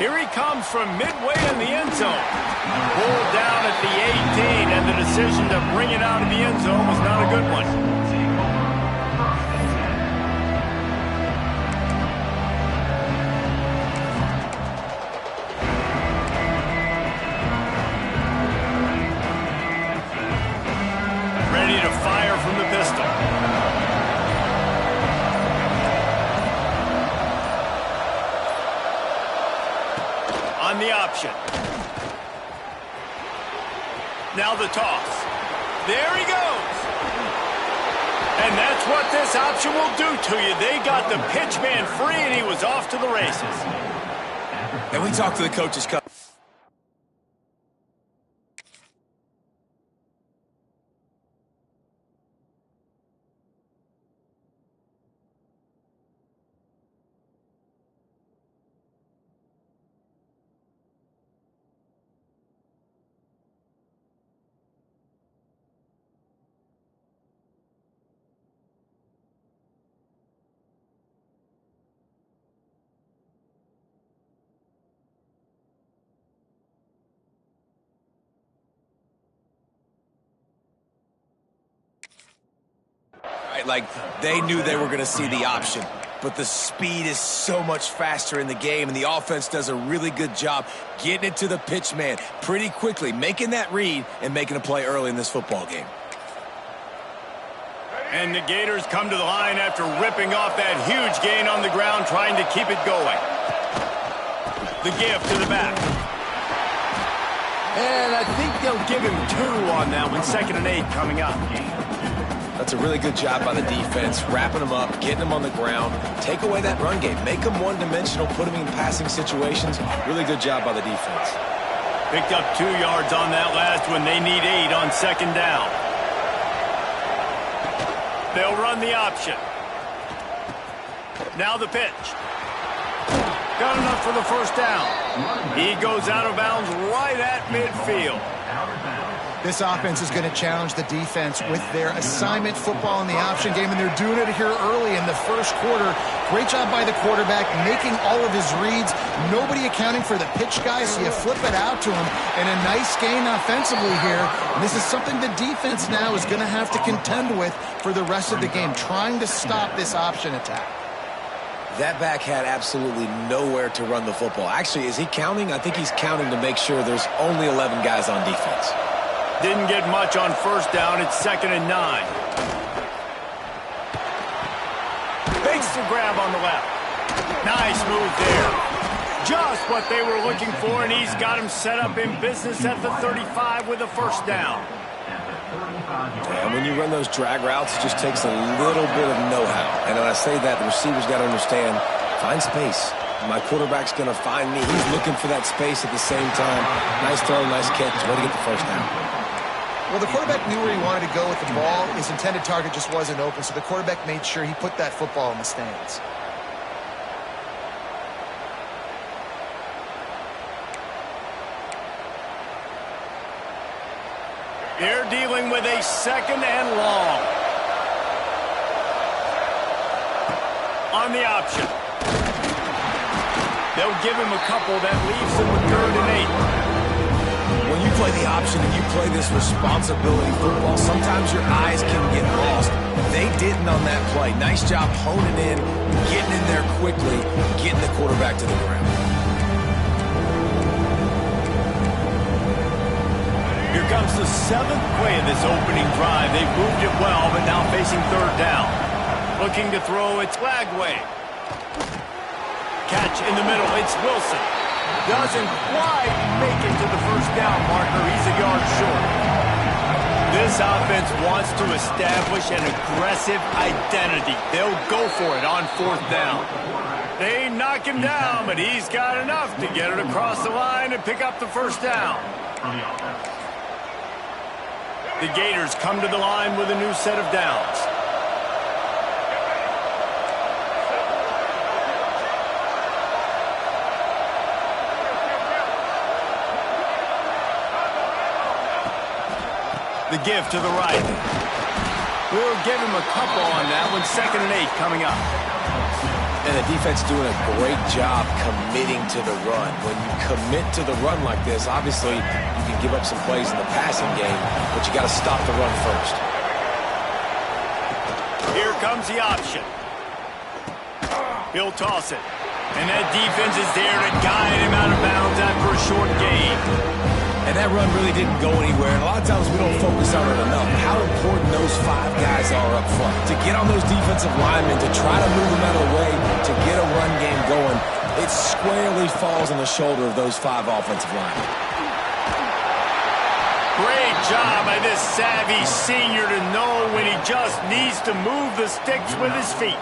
Here he comes from midway in the end zone. Pulled down at the 18, and the decision to bring it out of the end zone was not a good one. Ready to fire from the pistol. On the option. Now the toss. There he goes. And that's what this option will do to you. They got the pitch man free, and he was off to the races. And we talked to the coaches. Like, they knew they were going to see the option, but the speed is so much faster in the game, and the offense does a really good job getting it to the pitch man pretty quickly, making that read and making a play early in this football game. And the Gators come to the line after ripping off that huge gain on the ground, trying to keep it going. The give to the back. And I think they'll give him 2 on that one. 2nd and 8 coming up. That's a really good job by the defense, wrapping them up, getting them on the ground, take away that run game, make them one-dimensional, put them in passing situations. Really good job by the defense. Picked up 2 yards on that last one. They need 8 on 2nd down. They'll run the option. Now the pitch. Got enough for the 1st down. He goes out of bounds right at midfield. This offense is going to challenge the defense with their assignment football in the option game, and they're doing it here early in the 1st quarter. Great job by the quarterback, making all of his reads. Nobody accounting for the pitch guy, so you flip it out to him, and a nice gain offensively here. And this is something the defense now is going to have to contend with for the rest of the game, trying to stop this option attack. That back had absolutely nowhere to run the football. Actually, is he counting? I think he's counting to make sure there's only 11 guys on defense. Didn't get much on 1st down. It's 2nd and 9. Makes the grab on the left. Nice move there. Just what they were looking for, and he's got him set up in business at the 35 with a 1st down. And when you run those drag routes, it just takes a little bit of know-how. And when I say that, the receivers got to understand, find space. My quarterback's going to find me. He's looking for that space at the same time. Nice throw, nice catch. Way to get the 1st down. Well, the quarterback knew where he wanted to go with the ball. His intended target just wasn't open, so the quarterback made sure he put that football in the stands. They're dealing with a 2nd and long. On the option. They'll give him a couple. That leaves him with 3rd and 8. When you play the option and you play this responsibility football, sometimes your eyes can get lost. They didn't on that play. Nice job honing in, getting in there quickly, getting the quarterback to the ground. Here comes the 7th play of this opening drive. They've moved it well, but now facing 3rd down. Looking to throw, it's Lagway. Catch in the middle, it's Wilson. Doesn't quite make it to the 1st down marker. He's a yard short. This offense wants to establish an aggressive identity. They'll go for it on 4th down. They knock him down, but he's got enough to get it across the line and pick up the 1st down. The Gators come to the line with a new set of downs. The give to the right. We'll give him a couple on that one. 2nd and 8 coming up. And the defense doing a great job committing to the run. When you commit to the run like this, obviously you can give up some plays in the passing game, but you got to stop the run first. Here comes the option. He'll toss it. And that defense is there to guide him out of bounds after a short gain. And that run really didn't go anywhere. And a lot of times we don't focus on it enough. How important those 5 guys are up front. To get on those defensive linemen, to try to move them out of the way, to get a run game going, it squarely falls on the shoulder of those 5 offensive linemen. Great job by this savvy senior to know when he just needs to move the sticks with his feet.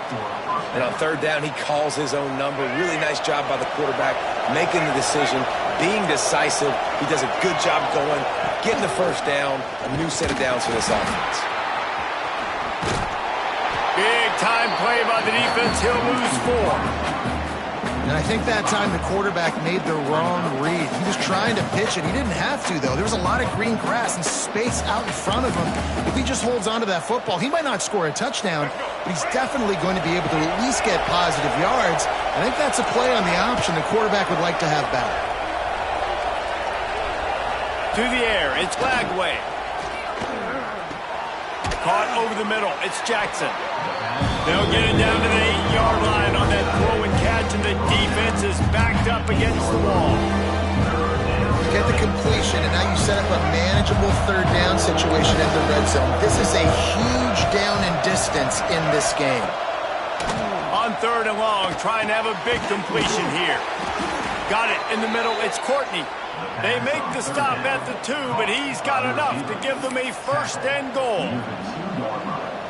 And on third down, he calls his own number. Really nice job by the quarterback, making the decision, being decisive. He does a good job going, getting the first down, a new set of downs for this offense. Big time play by the defense. He'll lose 4. And I think that time the quarterback made the wrong read. He was trying to pitch it. He didn't have to, though. There was a lot of green grass and space out in front of him. If he just holds on to that football, he might not score a touchdown, but he's definitely going to be able to at least get positive yards. I think that's a play on the option the quarterback would like to have back. To the air, it's Lagway. Caught over the middle, it's Jackson. They'll get it down to the 8-yard line on that throw and catch, and the defense is backed up against the wall. You get the completion, and now you set up a manageable third down situation in the red zone. This is a huge down in distance in this game. On third and long, trying to have a big completion here. Got it in the middle, it's Courtney. They make the stop at the 2, but he's got enough to give them a first and goal.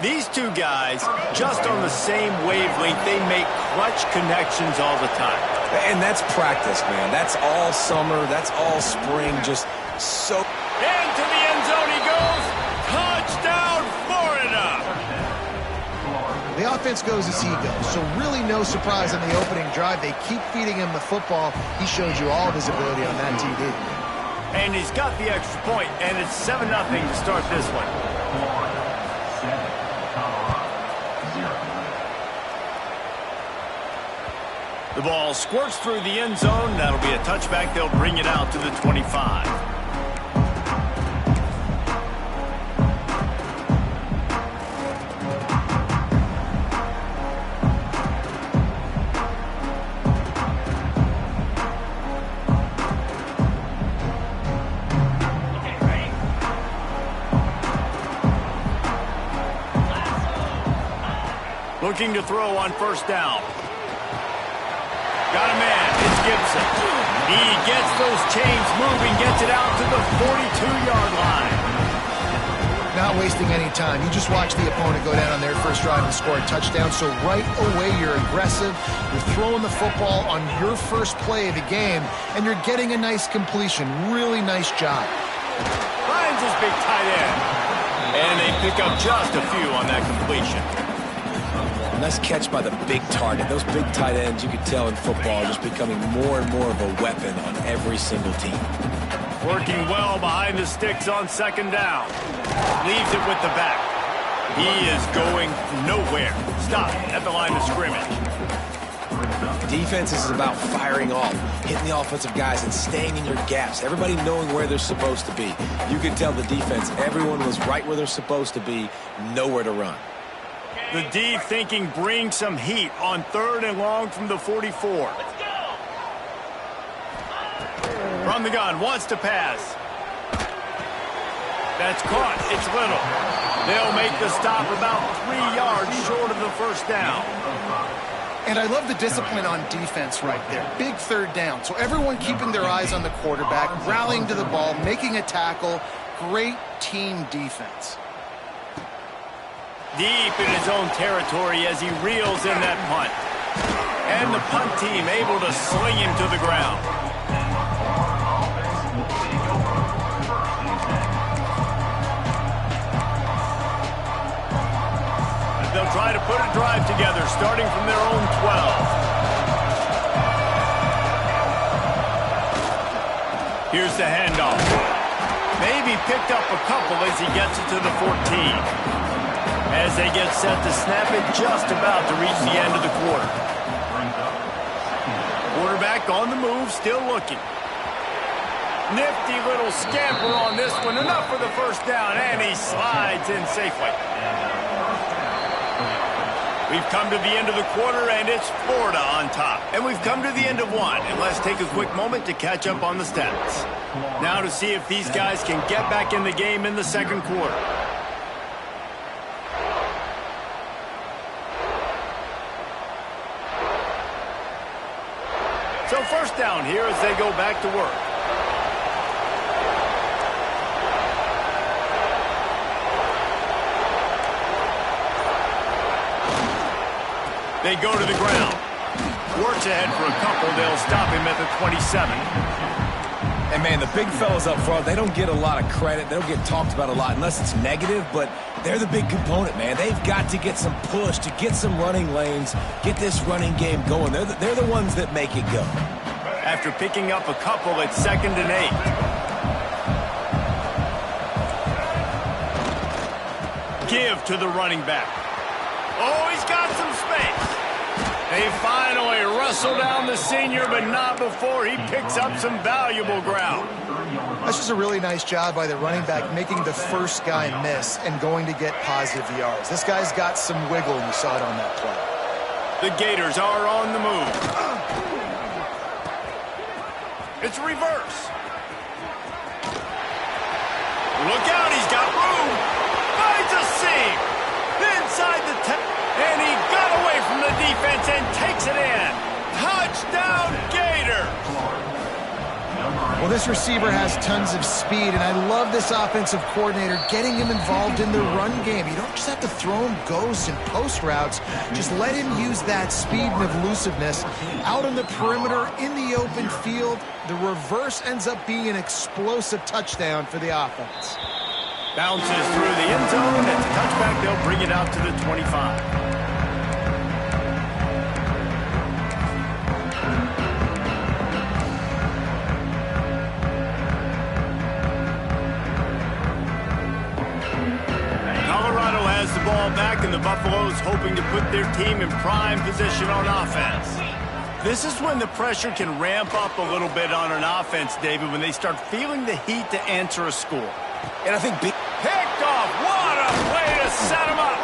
These 2 guys, just on the same wavelength, they make clutch connections all the time. And that's practice, man. That's all summer. That's all spring. Just so... Into the end zone he goes. Touchdown, Florida! The offense goes as he goes, so really no surprise on the opening drive. They keep feeding him the football. He showed you all of his ability on that TD. And he's got the extra point, and it's 7-0 to start this one. The ball squirts through the end zone. That'll be a touchback. They'll bring it out to the 25. Looking to throw on first down. Got a man, it's Gibson. He gets those chains moving, gets it out to the 42-yard line. Not wasting any time. You just watch the opponent go down on their first drive and score a touchdown. So right away, you're aggressive. You're throwing the football on your first play of the game, and you're getting a nice completion. Really nice job. Finds his big tight end. And they pick up just a few on that completion. Nice catch by the big target. Those big tight ends, you could tell in football, are just becoming more and more of a weapon on every single team. Working well behind the sticks on second down. Leaves it with the back. He is going nowhere. Stop at the line of scrimmage. Defense is about firing off, hitting the offensive guys and staying in your gaps. Everybody knowing where they're supposed to be. You could tell the defense, everyone was right where they're supposed to be, nowhere to run. The D thinking bring some heat on third and long from the 44. Let's go! From the gun, wants to pass. That's caught. It's Little. They'll make the stop about 3 yards short of the first down. And I love the discipline on defense right there. Big third down. So everyone keeping their eyes on the quarterback, rallying to the ball, making a tackle. Great team defense. Deep in his own territory as he reels in that punt. And the punt team able to sling him to the ground. They'll try to put a drive together starting from their own 12. Here's the handoff. Maybe picked up a couple as he gets it to the 14. As they get set to snap it, just about to reach the end of the quarter. Quarterback on the move, still looking. Nifty little scamper on this one. Enough for the first down, and he slides in safely. We've come to the end of the quarter, and it's Florida on top. And we've come to the end of one, and let's take a quick moment to catch up on the stats. Now to see if these guys can get back in the game in the second quarter. So first down here as they go back to work. They go to the ground. Works ahead for a couple. They'll stop him at the 27. And, man, the big fellas up front, they don't get a lot of credit. They don't get talked about a lot unless it's negative, but they're the big component, man. They've got to get some push, to get some running lanes, get this running game going. They're the ones that make it go. After picking up a couple, it's 2nd and 8. Give to the running back. Oh, he's got some space. They finally wrestle down the senior, but not before he picks up some valuable ground. That's just a really nice job by the running back, making the first guy miss and going to get positive yards. This guy's got some wiggle, and you saw it on that play. The Gators are on the move. It's reverse. Look out, he's got room. Finds a seam. Inside the 10. And he got away from the defense and takes it in. Touchdown, Gator. Well, this receiver has tons of speed, and I love this offensive coordinator getting him involved in the run game. You don't just have to throw him ghosts and post routes. Just let him use that speed and elusiveness. Out on the perimeter, in the open field, the reverse ends up being an explosive touchdown for the offense. Bounces through the end zone. It's a touchback. They'll bring it out to the 25. Colorado has the ball back, and the Buffaloes hoping to put their team in prime position on offense. This is when the pressure can ramp up a little bit on an offense, David, when they start feeling the heat to answer a score. And I think picked off. What a way to set him up.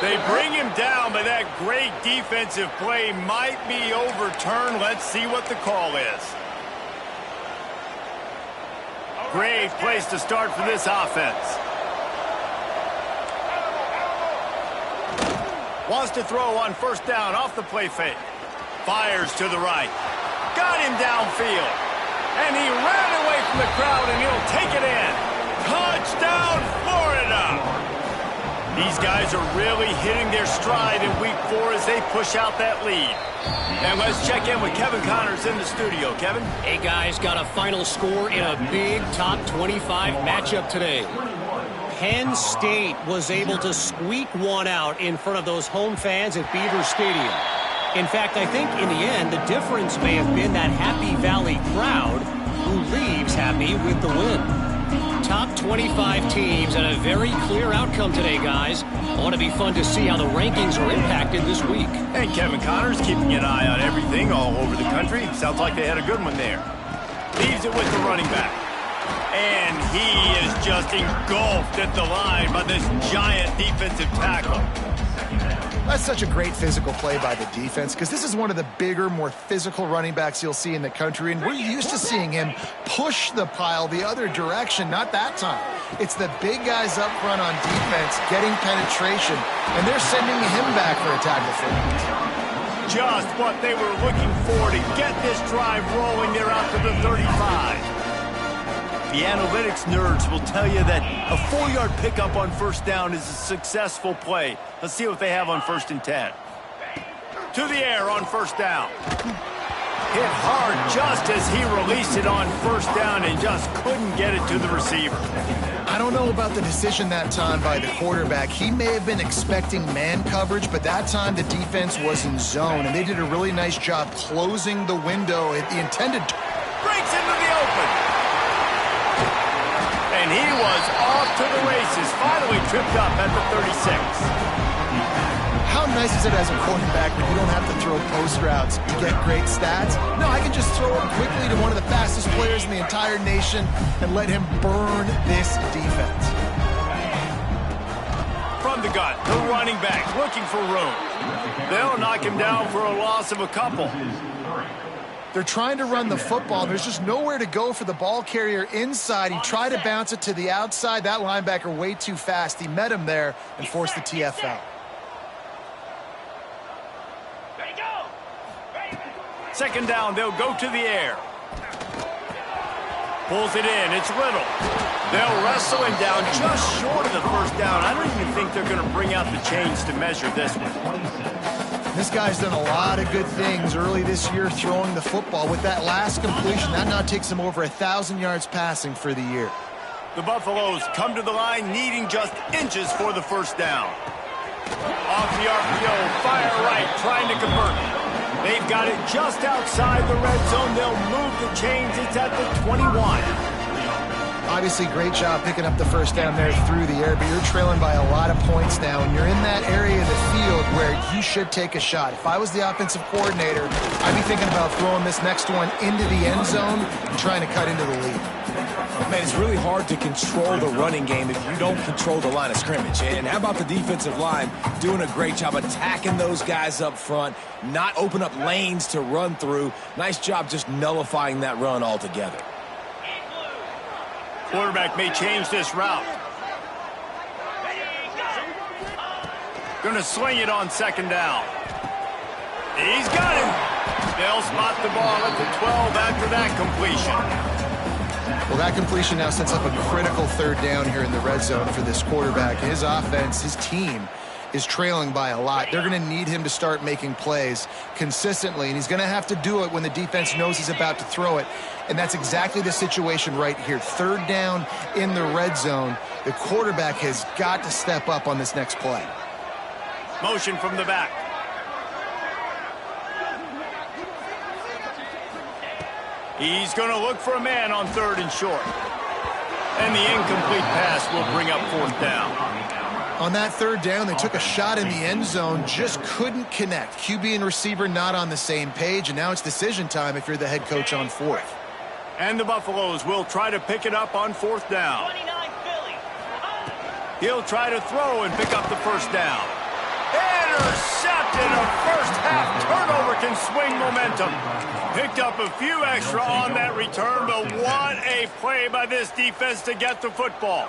They bring him down, but that great defensive play might be overturned. Let's see what the call is. Great place to start for this offense. Wants to throw on first down off the play fake. Fires to the right. Got him downfield. And he ran away from the crowd, and he'll take it in. Touchdown, Florida! These guys are really hitting their stride in week 4 as they push out that lead. And let's check in with Kevin Connors in the studio. Kevin? Hey, guys, got a final score in a big top 25 matchup today. Penn State was able to squeak one out in front of those home fans at Beaver Stadium. In fact, I think in the end, the difference may have been that Happy Valley crowd who leaves happy with the win. Top 25 teams and a very clear outcome today, guys. Ought to be fun to see how the rankings are impacted this week. And Kevin Connors keeping an eye on everything all over the country. Sounds like they had a good one there. Leaves it with the running back. And he is just engulfed at the line by this giant defensive tackle. That's such a great physical play by the defense because this is one of the bigger, more physical running backs you'll see in the country, and we're used to seeing him push the pile the other direction. Not that time. It's the big guys up front on defense getting penetration, and they're sending him back for a tackle for it. Just what they were looking for to get this drive rolling. They're out to the 35. The analytics nerds will tell you that a 4-yard pickup on first down is a successful play. Let's see what they have on 1st and 10. To the air on first down. Hit hard just as he released it on first down and just couldn't get it to the receiver. I don't know about the decision that time by the quarterback. He may have been expecting man coverage, but that time the defense was in zone, and they did a really nice job closing the window at the intended. Breaks into the open. And he was off to the races, finally tripped up at the 36. How nice is it as a quarterback when you don't have to throw post routes, you get great stats? No, I can just throw it quickly to one of the fastest players in the entire nation and let him burn this defense. From the gun, the running back looking for room. They'll knock him down for a loss of a couple. They're trying to run the football. There's just nowhere to go for the ball carrier inside. He tried to bounce it to the outside. That linebacker way too fast. He met him there and forced the TFL. Second down, they'll go to the air. Pulls it in, it's Little. They'll wrestle him down just short of the first down. I don't even think they're going to bring out the chains to measure this one. This guy's done a lot of good things early this year throwing the football. With that last completion, that now takes him over 1,000 yards passing for the year. The Buffaloes come to the line needing just inches for the first down. Off the RPO, fire right, trying to convert. They've got it just outside the red zone. They'll move the chains. It's at the 21. Obviously, great job picking up the first down there through the air, but you're trailing by a lot of points now, and you're in that area of the field where you should take a shot. If I was the offensive coordinator, I'd be thinking about throwing this next one into the end zone and trying to cut into the lead. Man, it's really hard to control the running game if you don't control the line of scrimmage. And how about the defensive line doing a great job attacking those guys up front, not open up lanes to run through. Nice job just nullifying that run altogether. Quarterback may change this route. Going to sling it on second down. He's got him. They'll spot the ball at the 12 after that completion. Well, that completion now sets up a critical third down here in the red zone for this quarterback. His offense, his team, is trailing by a lot. They're going to need him to start making plays consistently, and he's going to have to do it when the defense knows he's about to throw it. And that's exactly the situation right here. Third down in the red zone. The quarterback has got to step up on this next play. Motion from the back. He's going to look for a man on third and short. And the incomplete pass will bring up fourth down. On that third down, they took a shot in the end zone, just couldn't connect. QB and receiver not on the same page, and now it's decision time if you're the head coach on fourth. And the Buffaloes will try to pick it up on fourth down. He'll try to throw and pick up the first down. Intercepted. A first half turnover can swing momentum. Picked up a few extra on that return, but what a play by this defense to get the football.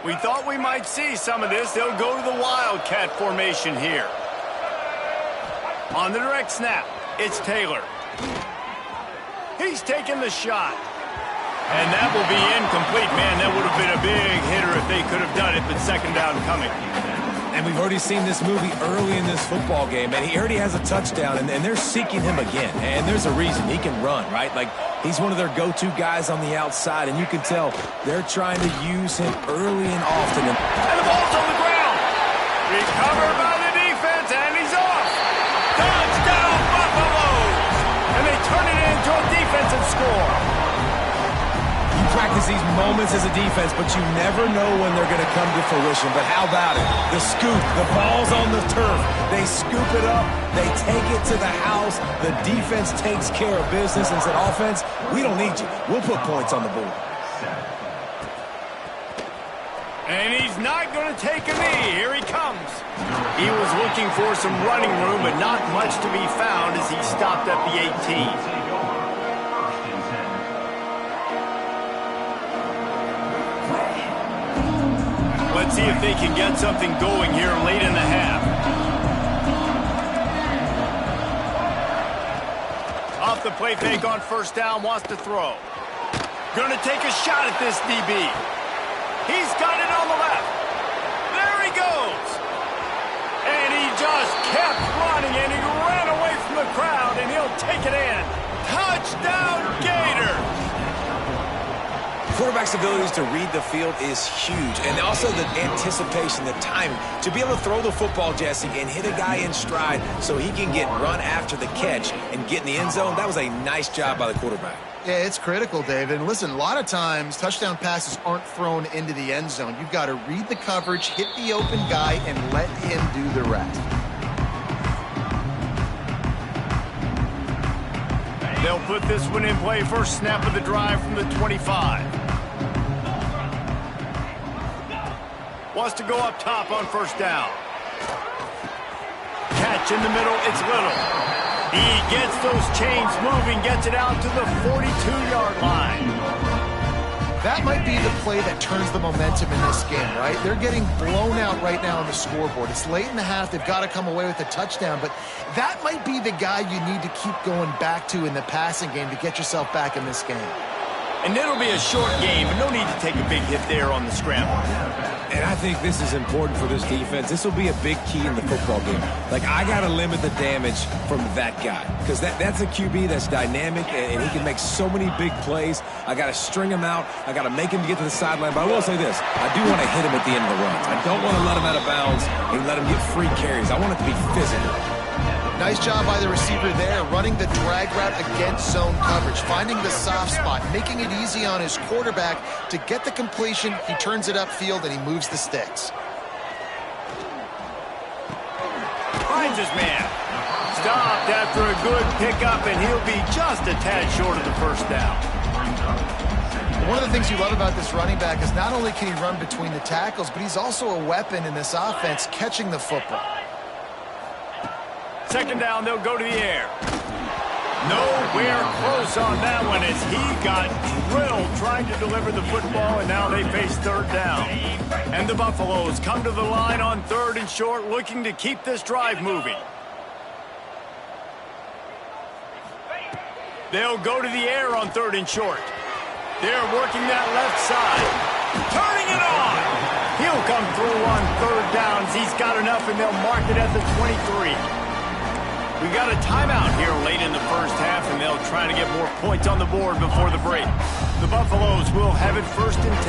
We thought we might see some of this. They'll go to the Wildcat formation here. On the direct snap, it's Taylor. He's taking the shot. And that will be incomplete. Man, that would have been a big hitter if they could have done it, but second down coming. And we've already seen this movie early in this football game, and he already has a touchdown, and they're seeking him again. And there's a reason. He can run, right? Like, he's one of their go-to guys on the outside, and you can tell they're trying to use him early and often. And the ball's on the ground. Recovered by the defense, and he's off. Touchdown, Buffaloes! And they turn it into a defensive score. You practice these moments as a defense, but you never know when they're going to come to fruition. But how about it? The scoop, the ball's on the turf. They scoop it up. They take it to the house. The defense takes care of business and said, offense, we don't need you. We'll put points on the board. And he's not going to take a knee. Here he comes. He was looking for some running room, but not much to be found as he stopped at the 18. Let's see if they can get something going here late in the half. Off the play fake on first down, wants to throw. Going to take a shot at this DB. He's got it on the left. There he goes. And he just kept running, and he ran away from the crowd, and he'll take it in. Touchdown, Gators! For quarterback's abilities to read the field is huge. And also the anticipation, the timing. To be able to throw the football, Jesse, and hit a guy in stride so he can get run after the catch and get in the end zone, that was a nice job by the quarterback. Yeah, it's critical, David. And listen, a lot of times touchdown passes aren't thrown into the end zone. You've got to read the coverage, hit the open guy, and let him do the rest. They'll put this one in play. First snap of the drive from the 25. Wants to go up top on first down. Catch in the middle, it's Little. He gets those chains moving, gets it out to the 42-yard line. That might be the play that turns the momentum in this game, right? They're getting blown out right now on the scoreboard. It's late in the half. They've got to come away with a touchdown, but that might be the guy you need to keep going back to in the passing game to get yourself back in this game. And it'll be a short game, but no need to take a big hit there on the scramble. And I think this is important for this defense. This will be a big key in the football game. Like, I got to limit the damage from that guy because that's a QB that's dynamic, and he can make so many big plays. I got to string him out. I got to make him get to the sideline. But I will say this. I do want to hit him at the end of the runs. I don't want to let him out of bounds and let him get free carries. I want it to be physical. Nice job by the receiver there, running the drag route against zone coverage, finding the soft spot, making it easy on his quarterback to get the completion. He turns it upfield, and he moves the sticks. Finds his man. Stopped after a good pickup, and he'll be just a tad short of the first down. One of the things you love about this running back is not only can he run between the tackles, but he's also a weapon in this offense, catching the football. Second down, they'll go to the air. Nowhere close on that one as he got drilled trying to deliver the football, and now they face third down. And the Buffaloes come to the line on third and short, looking to keep this drive moving. They'll go to the air on third and short. They're working that left side. Turning it on! He'll come through on third downs. He's got enough, and they'll mark it at the 23. We got a timeout here late in the first half, and they'll try to get more points on the board before the break. The Buffaloes will have it 1st and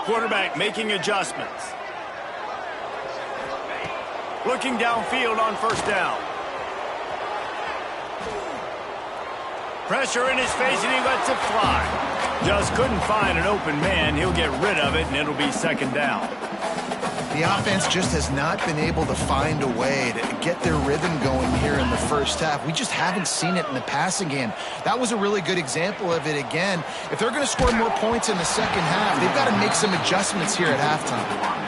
10. Quarterback making adjustments. Looking downfield on first down. Pressure in his face, and he lets it fly. Just couldn't find an open man. He'll get rid of it, and it'll be second down. The offense just has not been able to find a way to get their rhythm going here in the first half. We just haven't seen it in the passing game. That was a really good example of it again. If they're going to score more points in the second half, they've got to make some adjustments here at halftime.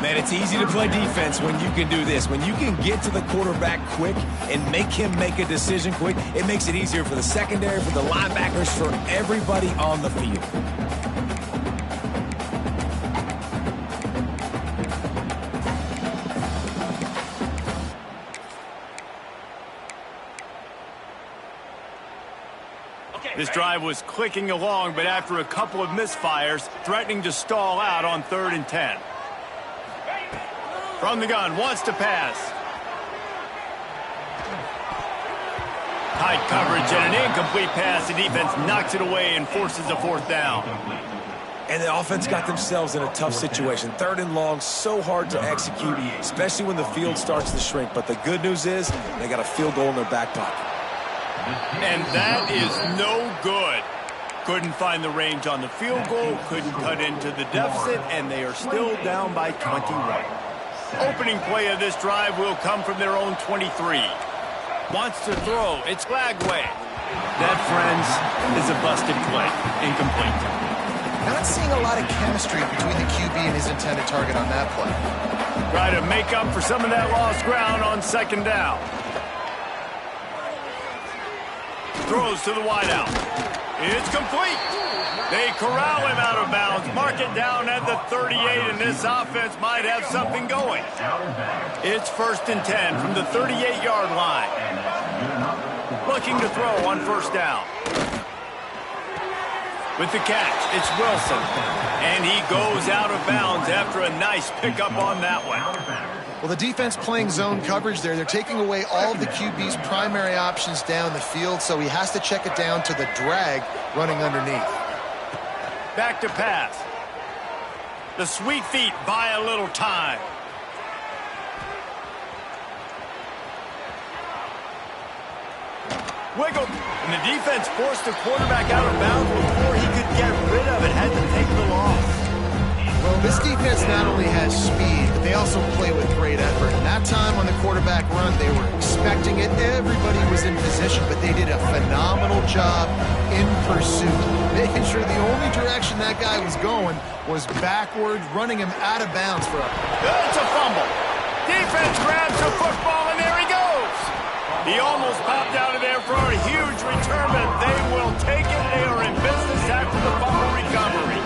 Man, it's easy to play defense when you can do this. When you can get to the quarterback quick and make him make a decision quick, it makes it easier for the secondary, for the linebackers, for everybody on the field. This drive was clicking along, but after a couple of misfires, threatening to stall out on 3rd and 10. From the gun, wants to pass. Tight coverage and an incomplete pass. The defense knocks it away and forces a 4th down. And the offense got themselves in a tough situation. 3rd and long, so hard to execute, especially when the field starts to shrink. But the good news is they got a field goal in their back pocket. And that is no good. Couldn't find the range on the field goal, couldn't cut into the deficit, and they are still down by 21. Opening play of this drive will come from their own 23. Wants to throw. It's Lagway. That, friends, is a busted play. Incomplete. Not seeing a lot of chemistry between the QB and his intended target on that play. Try to make up for some of that lost ground on second down. Throws to the wideout. It's complete. They corral him out of bounds, mark it down at the 38, and this offense might have something going. It's 1st and 10 from the 38-yard line. Looking to throw on first down. With the catch, it's Wilson. And he goes out of bounds after a nice pickup on that one. Well, the defense playing zone coverage there. They're taking away all of the QB's primary options down the field, so he has to check it down to the drag running underneath. Back to pass. The sweet feet buy a little time. Wiggle. And the defense forced the quarterback out of bounds before he could get rid of it. Had to take the loss. Well, this defense not only has speed, but they also play with great effort. And that time on the quarterback run, they were expecting it. Everybody was in position, but they did a phenomenal job in pursuit, making sure the only direction that guy was going was backwards, running him out of bounds for a... It's a fumble. Defense grabs the football, and there he goes. He almost popped out of there for a huge return, but they will take it. They are in business after the fumble recovery.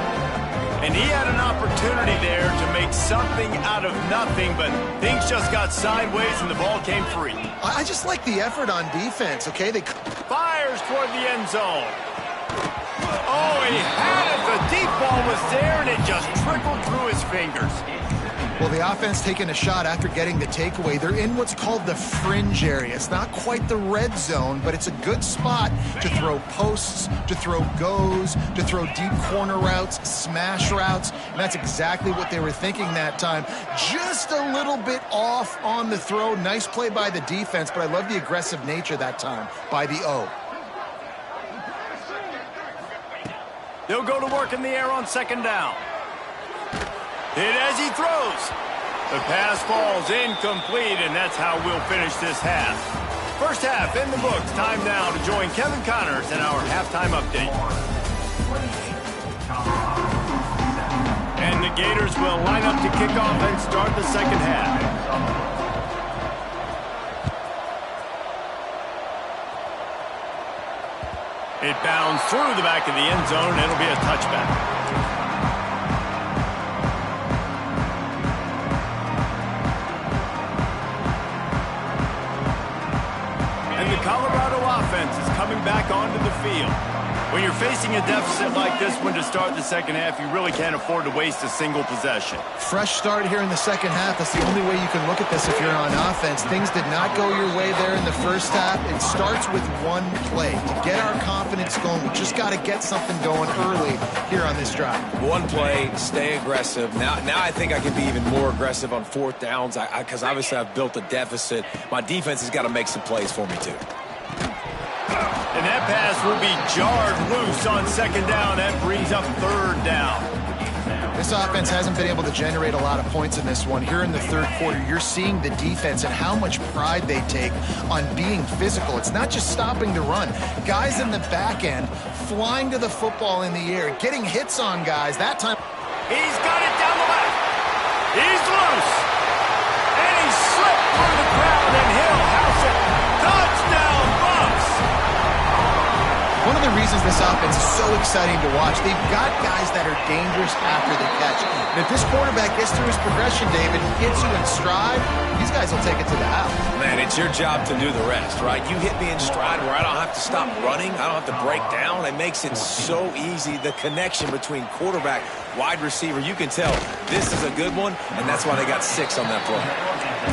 And he had an opportunity there to make something out of nothing, but things just got sideways and the ball came free. I just like the effort on defense, okay? They fires toward the end zone. Oh, he had it. The deep ball was there, and it just trickled through his fingers. Well, the offense taking a shot after getting the takeaway. They're in what's called the fringe area. It's not quite the red zone, but it's a good spot to throw posts, to throw goes, to throw deep corner routes, smash routes, and that's exactly what they were thinking that time. Just a little bit off on the throw. Nice play by the defense, but I love the aggressive nature that time by the O. They'll go to work in the air on second down. Hit as he throws. The pass falls incomplete, and that's how we'll finish this half. First half in the books. Time now to join Kevin Connors in our halftime update. And the Gators will line up to kick off and start the second half. It bounds through the back of the end zone, and it'll be a touchback. Colorado offense is coming back onto the field. When you're facing a deficit like this one to start the second half, you really can't afford to waste a single possession. Fresh start here in the second half. That's the only way you can look at this if you're on offense. Things did not go your way there in the first half. It starts with one play. To get our confidence going, we just got to get something going early here on this drive. One play, stay aggressive. Now I think I can be even more aggressive on fourth downs because obviously I've built a deficit. My defense has got to make some plays for me too. And that pass will be jarred loose on second down. That brings up third down. This offense hasn't been able to generate a lot of points in this one. Here in the third quarter, you're seeing the defense and how much pride they take on being physical. It's not just stopping the run. Guys in the back end flying to the football in the air, getting hits on guys. That time, he's got it down the left. He's loose. And he slipped through the crowd, and he'll house it. Touchdown, Bucks! One of the reasons this offense is so exciting to watch, they've got guys that are dangerous after the catch. And if this quarterback gets through his progression, David, gets you in stride, these guys will take it to the house. Man, it's your job to do the rest, right? You hit me in stride where I don't have to stop running. I don't have to break down. It makes it so easy. The connection between quarterback, wide receiver, you can tell this is a good one, and that's why they got 6 on that play.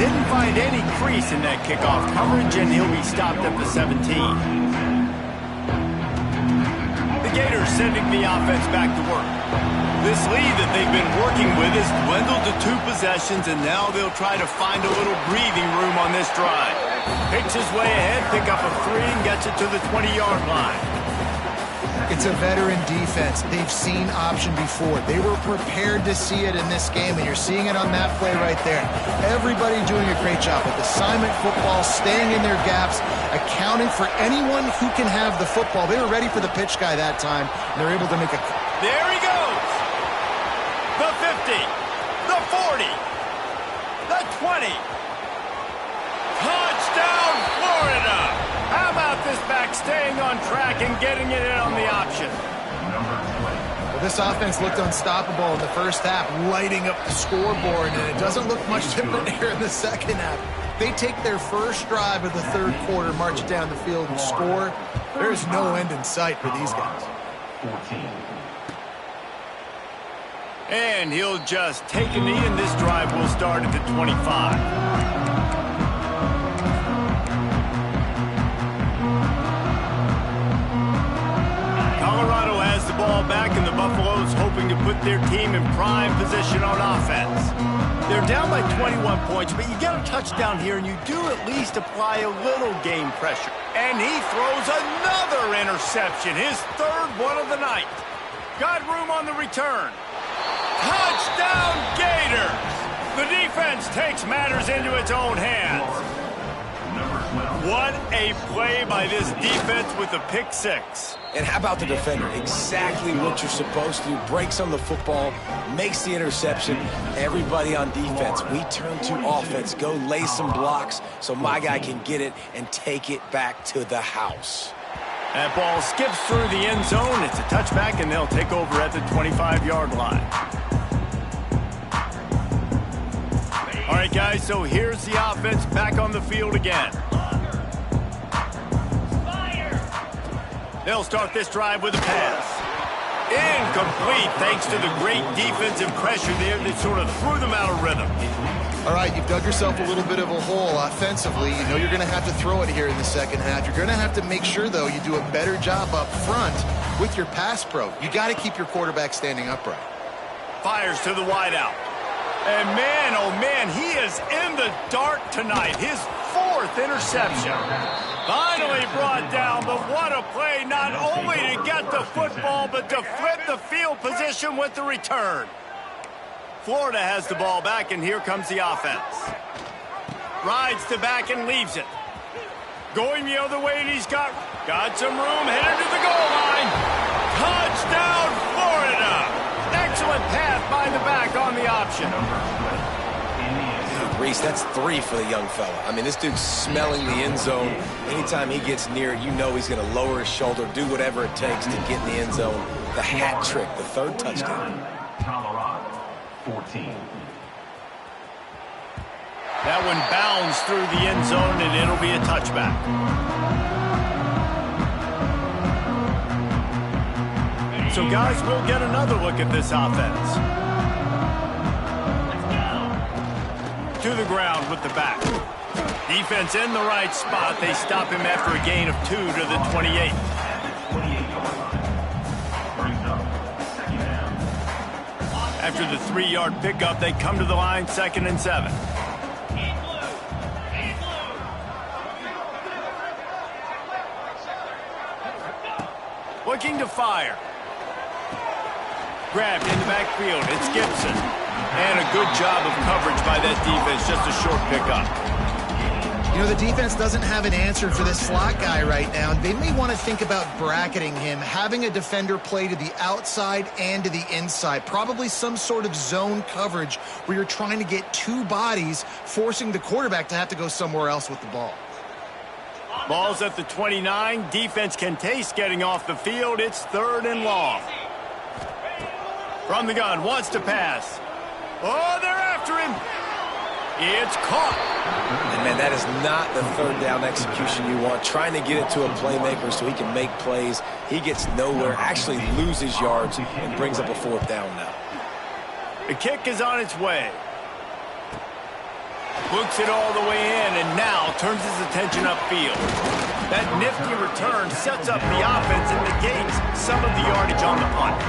Didn't find any crease in that kickoff coverage, and he'll be stopped at the 17. The Gators sending the offense back to work. This lead that they've been working with has dwindled to 2 possessions, and now they'll try to find a little breathing room on this drive. Picks his way ahead, pick up a 3, and gets it to the 20-yard line. It's a veteran defense. They've seen option before. They were prepared to see it in this game, and you're seeing it on that play right there. Everybody doing a great job with assignment football, staying in their gaps, accounting for anyone who can have the football. They were ready for the pitch guy that time, and they're able to make a... There he goes! The 50, the 40, the 20. Touchdown, Florida! How about this back staying on track and getting it in on the option? Well, this offense looked unstoppable in the first half, lighting up the scoreboard, and it doesn't look much different here in the second half. They take their first drive of the third quarter, march down the field, and score. There's no end in sight for these guys. And he'll just take a knee, and this drive will start at the 25. Colorado has the ball back, and the Buffaloes hoping to put their team in prime position on offense. They're down by 21 points, but you get a touchdown here, and you do at least apply a little game pressure. And he throws another interception, his third one of the night. Got room on the return. Touchdown, Gators! The defense takes matters into its own hands. What a play by this defense with a pick six. And how about the defender? Exactly what you're supposed to do. Breaks on the football, makes the interception. Everybody on defense, we turn to offense. Go lay some blocks so my guy can get it and take it back to the house. That ball skips through the end zone. It's a touchback, and they'll take over at the 25-yard line. All right, guys, so here's the offense back on the field again. They'll start this drive with a pass. Incomplete, thanks to the great defensive pressure there that sort of threw them out of rhythm. All right, you've dug yourself a little bit of a hole offensively. You know you're going to have to throw it here in the second half. You're going to have to make sure, though, you do a better job up front with your pass pro. You got to keep your quarterback standing upright. Fires to the wideout. And man, oh man, he is in the dark tonight. His fourth interception. Finally brought down, but what a play, not only to get the football, but to flip the field position with the return. Florida has the ball back, and here comes the offense. Rides the back and leaves it. Going the other way, and he's got some room, headed to the goal line. Touchdown, Florida! Excellent pass by the back on the option. Reese, that's 3 for the young fella. I mean, this dude's smelling the end zone. Anytime he gets near it, you know he's going to lower his shoulder, do whatever it takes to get in the end zone. The hat trick, the third touchdown. Colorado, 14. That one bounds through the end zone, and it'll be a touchback. So, guys, we'll get another look at this offense. To the ground with the back. Defense in the right spot. They stop him after a gain of 2 to the 28. After the 3-yard pickup, they come to the line, 2nd and 7. Looking to fire. Grabbed in the backfield. It's Gibson. And a good job of coverage by that defense. Just a short pickup. You know, the defense doesn't have an answer for this slot guy right now. They may want to think about bracketing him, having a defender play to the outside and to the inside. Probably some sort of zone coverage where you're trying to get 2 bodies, forcing the quarterback to have to go somewhere else with the ball. Ball's at the 29. Defense can taste getting off the field. It's 3rd and long. From the gun, wants to pass. Oh, they're after him. It's caught. And, man, that is not the 3rd down execution you want. Trying to get it to a playmaker so he can make plays. He gets nowhere, actually loses yards, and brings up a 4th down now. The kick is on its way. Books it all the way in, and now turns his attention upfield. That nifty return sets up the offense and negates some of the yardage on the punt.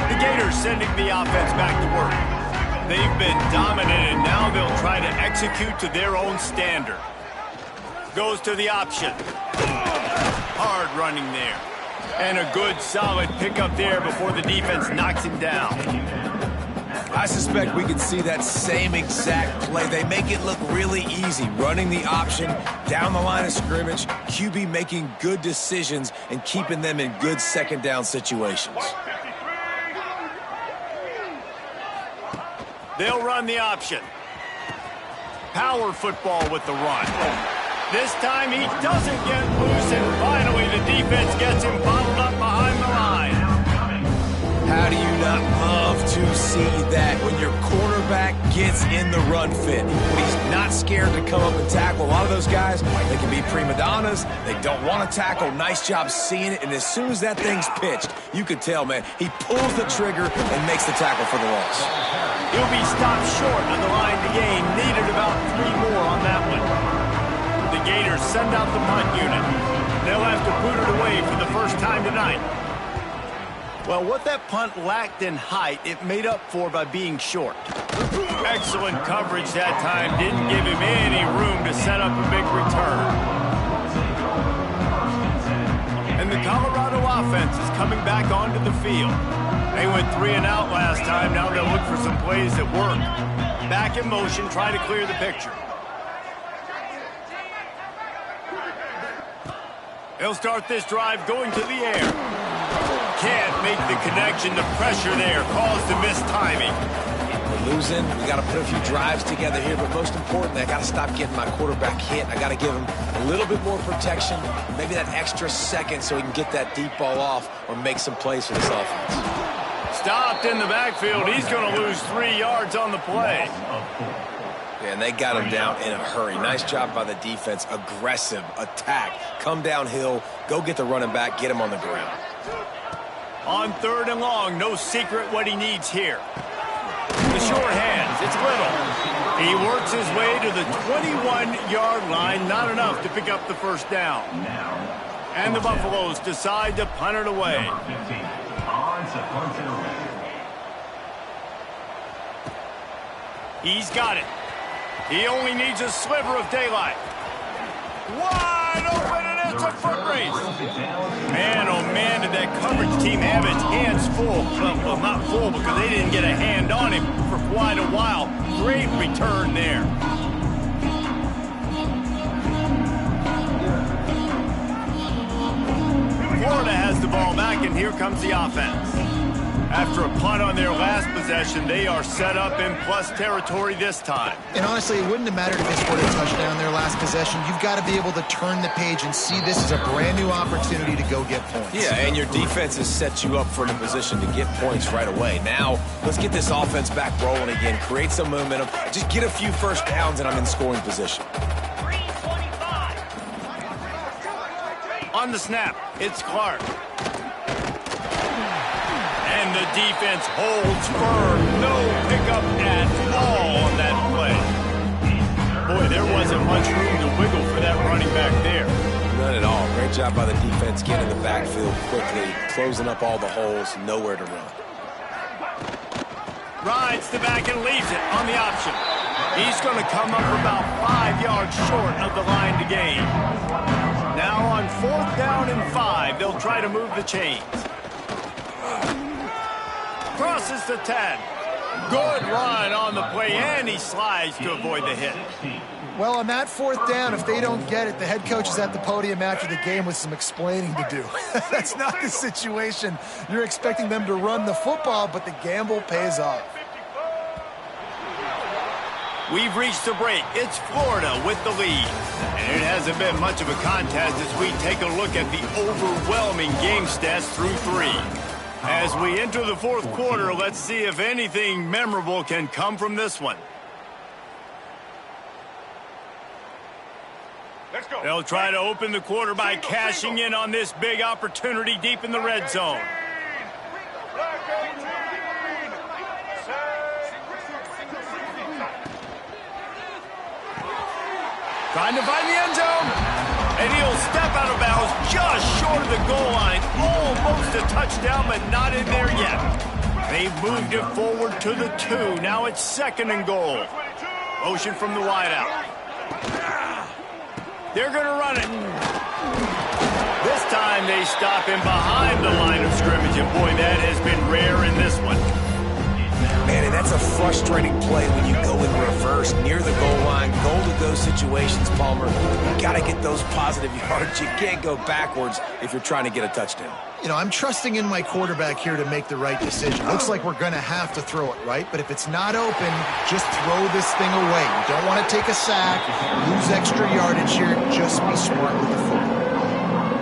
The Gators sending the offense back to work. They've been dominant, and now they'll try to execute to their own standard. Goes to the option. Hard running there. And a good, solid pickup there before the defense knocks him down. I suspect we could see that same exact play. They make it look really easy, running the option down the line of scrimmage, QB making good decisions and keeping them in good 2nd down situations. They'll run the option. Power football with the run. This time he doesn't get loose, and finally the defense gets him bottled up behind the line. How do you not love to see that when your quarterback quarterback gets in the run fit. When he's not scared to come up and tackle. A lot of those guys, they can be prima donnas. They don't want to tackle. Nice job seeing it. And as soon as that thing's pitched, you could tell, man, he pulls the trigger and makes the tackle for the loss. He'll be stopped short on the line to gain. Needed about 3 more on that one. The Gators send out the punt unit. They'll have to boot it away for the first time tonight. Well, what that punt lacked in height, it made up for by being short. Excellent coverage that time. Didn't give him any room to set up a big return. And the Colorado offense is coming back onto the field. They went 3 and out last time. Now they'll look for some plays that work. Back in motion, try to clear the picture. They'll start this drive going to the air. Can't make the connection. The pressure there caused the missed timing. We're losing. We got to put a few drives together here, but most importantly, I got to stop getting my quarterback hit. I got to give him a little bit more protection, maybe that extra second so he can get that deep ball off or make some plays for this offense. Stopped in the backfield. He's going to lose 3 yards on the play. Yeah, and they got him down in a hurry. Nice job by the defense. Aggressive attack. Come downhill. Go get the running back. Get him on the ground. On 3rd and long, no secret what he needs here. The short hands, it's Little. He works his way to the 21-yard line. Not enough to pick up the first down. And the Buffaloes decide to punt it away. He's got it. He only needs a sliver of daylight. Wide open, and it's a foot race. Man, oh man, did that coverage team have its hands full. Well, not full because they didn't get a hand on him for quite a while. Great return there. Florida has the ball back, and here comes the offense. After a punt on their last possession, they are set up in plus territory this time. And honestly, it wouldn't have mattered if they scored a touchdown their last possession. You've got to be able to turn the page and see this as a brand new opportunity to go get points. Yeah, and your defense has set you up for the position to get points right away. Now, let's get this offense back rolling again, create some momentum, just get a few first downs, and I'm in scoring position. On the snap, it's Clark. And the defense holds firm. No pickup at all on that play. Boy, there wasn't much room to wiggle for that running back there. None at all. Great job by the defense getting in the backfield quickly, closing up all the holes, nowhere to run. Rides the back and leaves it on the option. He's going to come up about 5 yards short of the line to gain. Now on 4th down and 5, they'll try to move the chains. Crosses the 10. Good run on the play, and he slides to avoid the hit. Well, on that 4th down, if they don't get it, the head coach is at the podium after the game with some explaining to do. That's not the situation. You're expecting them to run the football, but the gamble pays off. We've reached the break. It's Florida with the lead. And it hasn't been much of a contest as we take a look at the overwhelming game stats through 3. As we enter the 4th quarter, let's see if anything memorable can come from this one. Let's go. They'll try to open the quarter by cashing in on this big opportunity deep in the red zone. Trying to find the end zone. And he'll step out of bounds just short of the goal line. Almost a touchdown, but not in there yet. They've moved it forward to the 2. Now it's 2nd and goal. Motion from the wideout. They're going to run it. This time they stop him behind the line of scrimmage. And boy, that has been rare in this one. Man, and that's a frustrating play when you go in reverse near the goal line, goal-to-go situations, Palmer. You got to get those positive yards. You can't go backwards if you're trying to get a touchdown. You know, I'm trusting in my quarterback here to make the right decision. Looks like we're going to have to throw it, right? But if it's not open, just throw this thing away. You don't want to take a sack, lose extra yardage here. Just be smart with the football.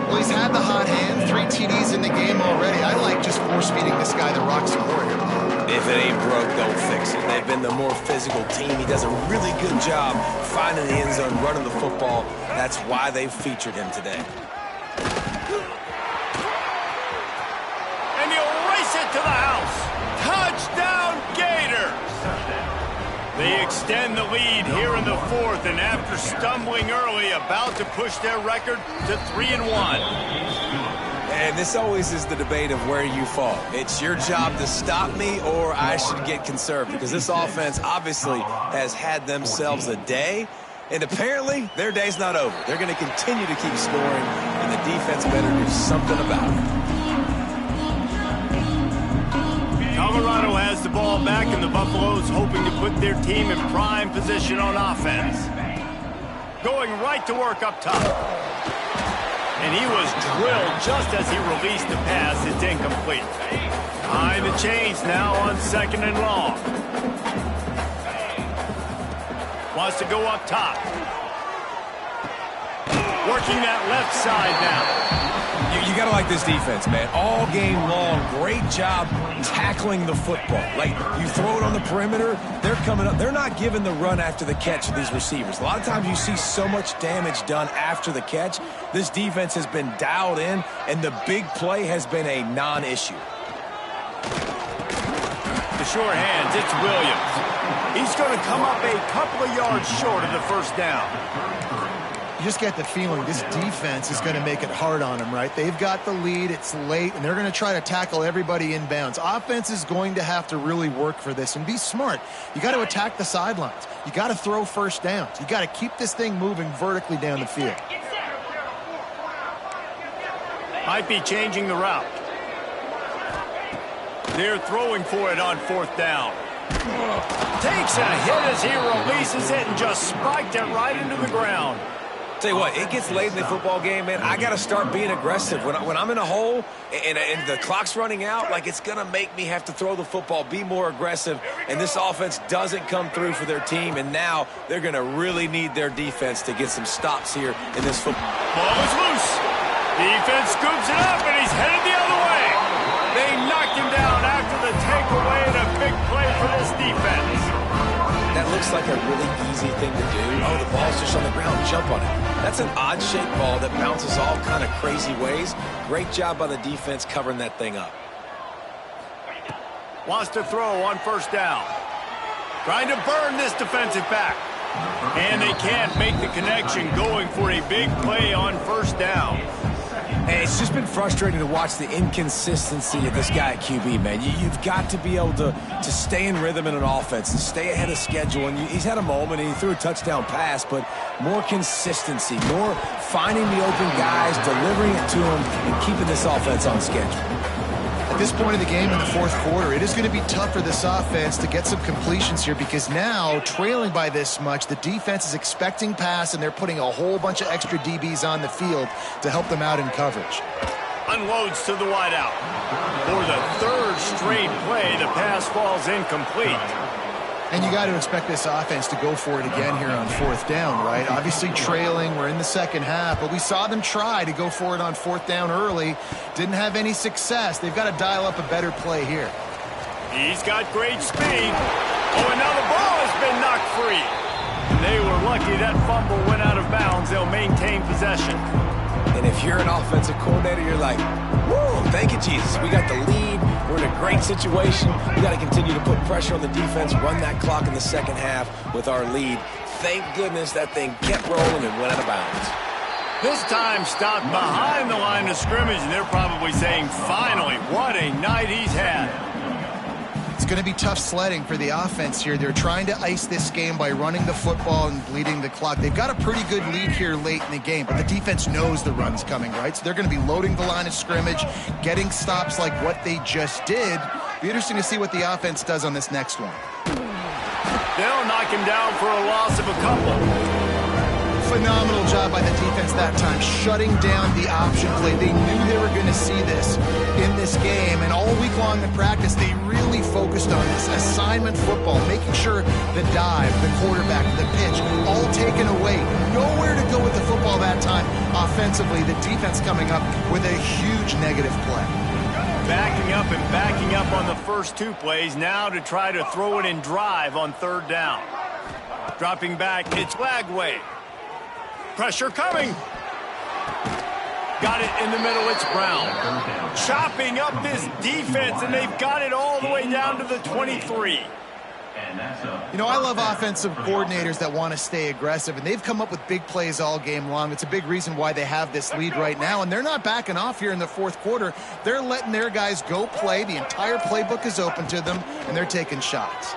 Well, he's had the hot hand, 3 TDs in the game already. I like just force-feeding this guy the rock some more here. If it ain't broke, don't fix it. They've been the more physical team. He does a really good job finding the end zone, running the football. That's why they've featured him today. And he'll race it to the house. Touchdown, Gators! They extend the lead here in the fourth, and after stumbling early, about to push their record to 3-1. And this always is the debate of where you fall. It's your job to stop me, or I should get conservative, because this offense obviously has had themselves a day, and apparently their day's not over. They're going to continue to keep scoring, and the defense better do something about it. Colorado has the ball back, and the Buffaloes hoping to put their team in prime position on offense. Going right to work up top. And he was drilled just as he released the pass. It's incomplete. Behind the chains now on 2nd and long. Wants to go up top. Working that left side now. You got to like this defense, man. All game long, great job tackling the football. Like, you throw it on the perimeter, they're coming up. They're not giving the run after the catch of these receivers. A lot of times you see so much damage done after the catch. This defense has been dialed in, and the big play has been a non-issue. The short hands, it's Williams. He's going to come up a couple of yards short of the first down. You just get the feeling this defense is going to make it hard on them, right? They've got the lead, it's late, and they're going to try to tackle everybody inbounds. Offense is going to have to really work for this and be smart. You got to attack the sidelines. You got to throw first downs. You got to keep this thing moving vertically down the field. Might be changing the route. They're throwing for it on 4th down. Takes a hit as he releases it and just spiked it right into the ground. Tell you what, it gets late in the football game, man. I got to start being aggressive. When I'm in a hole and the clock's running out, like, it's going to make me have to throw the football, be more aggressive, and this offense doesn't come through for their team, and now they're going to really need their defense to get some stops here in this football. Ball is loose. Defense scoops it up, and he's headed the other way. They knocked him down after the takeaway, and a big play for this defense. That looks like a really easy thing to do. Oh, the ball's just on the ground. Jump on it. That's an odd-shaped ball that bounces all kind of crazy ways. Great job by the defense covering that thing up. Wants to throw on 1st down. Trying to burn this defensive back. And they can't make the connection, going for a big play on 1st down. Hey, it's just been frustrating to watch the inconsistency of this guy at QB, man. You've got to be able to stay in rhythm in an offense and stay ahead of schedule. And he's had a moment, and he threw a touchdown pass, but more consistency, more finding the open guys, delivering it to them, and keeping this offense on schedule. At this point of the game in the 4th quarter, it is going to be tough for this offense to get some completions here, because now, trailing by this much, the defense is expecting pass, and they're putting a whole bunch of extra DBs on the field to help them out in coverage. Unloads to the wideout. For the 3rd straight play, the pass falls incomplete. And you got to expect this offense to go for it again here on 4th down, right? Obviously trailing, we're in the 2nd half, but we saw them try to go for it on 4th down early. Didn't have any success. They've got to dial up a better play here. He's got great speed. Oh, and now the ball has been knocked free. They were lucky that fumble went out of bounds. They'll maintain possession. And if you're an offensive coordinator, you're like, woo, thank you, Jesus. We got the lead. We're in a great situation. We got to continue to put pressure on the defense, run that clock in the 2nd half with our lead. Thank goodness that thing kept rolling and went out of bounds. This time stopped behind the line of scrimmage, and they're probably saying, finally, what a night he's had. It's going to be tough sledding for the offense here. They're trying to ice this game by running the football and bleeding the clock. They've got a pretty good lead here late in the game, but the defense knows the run's coming, right? So they're going to be loading the line of scrimmage, getting stops like what they just did. Be interesting to see what the offense does on this next one. They'll knock him down for a loss of a couple. Phenomenal job by the defense that time, shutting down the option play. They knew they were going to see this in this game, and all week long in practice, they really focused on this assignment football, making sure the dive, the quarterback, the pitch, all taken away. Nowhere to go with the football that time offensively. The defense coming up with a huge negative play. Backing up and backing up up on the first 2 plays, now to try to throw it in drive on 3rd down. Dropping back, it's Lagway. Pressure coming. Got it in the middle, it's Brown. Chopping up this defense, and they've got it all the way down to the 23. You know, I love offensive coordinators that want to stay aggressive, and they've come up with big plays all game long. It's a big reason why they have this lead right now, and they're not backing off here in the 4th quarter. They're letting their guys go play. The entire playbook is open to them, and they're taking shots.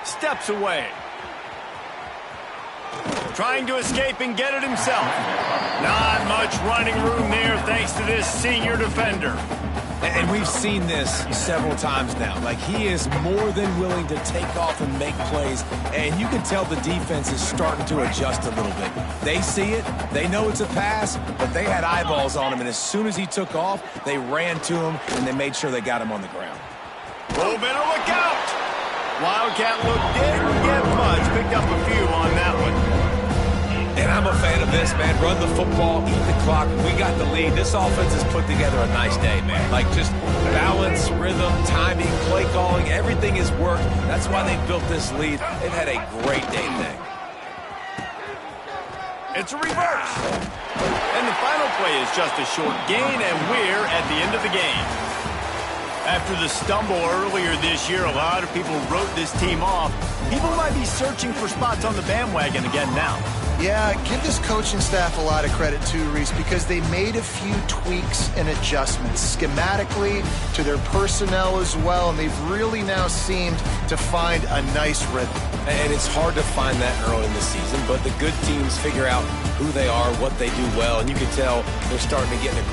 Steps away. Trying to escape and get it himself. Not much running room there thanks to this senior defender. And we've seen this several times now. Like, he is more than willing to take off and make plays. And you can tell the defense is starting to adjust a little bit. They see it. They know it's a pass, but they had eyeballs on him. And as soon as he took off, they ran to him, and they made sure they got him on the ground. Oh, better look out. Wildcat look didn't get much. Picked up a few on that one. And I'm a fan of this, man. Run the football, eat the clock. We got the lead. This offense has put together a nice day, man. Like, just balance, rhythm, timing, play calling, everything has worked. That's why they built this lead. They've had a great day today. It's a reverse. And the final play is just a short gain, and we're at the end of the game. After the stumble earlier this year, a lot of people wrote this team off. People might be searching for spots on the bandwagon again now. Yeah, give this coaching staff a lot of credit too, Reese, because they made a few tweaks and adjustments schematically to their personnel as well, and they've really now seemed to find a nice rhythm. And it's hard to find that early in the season, but the good teams figure out who they are, what they do well, and you can tell they're starting to get in a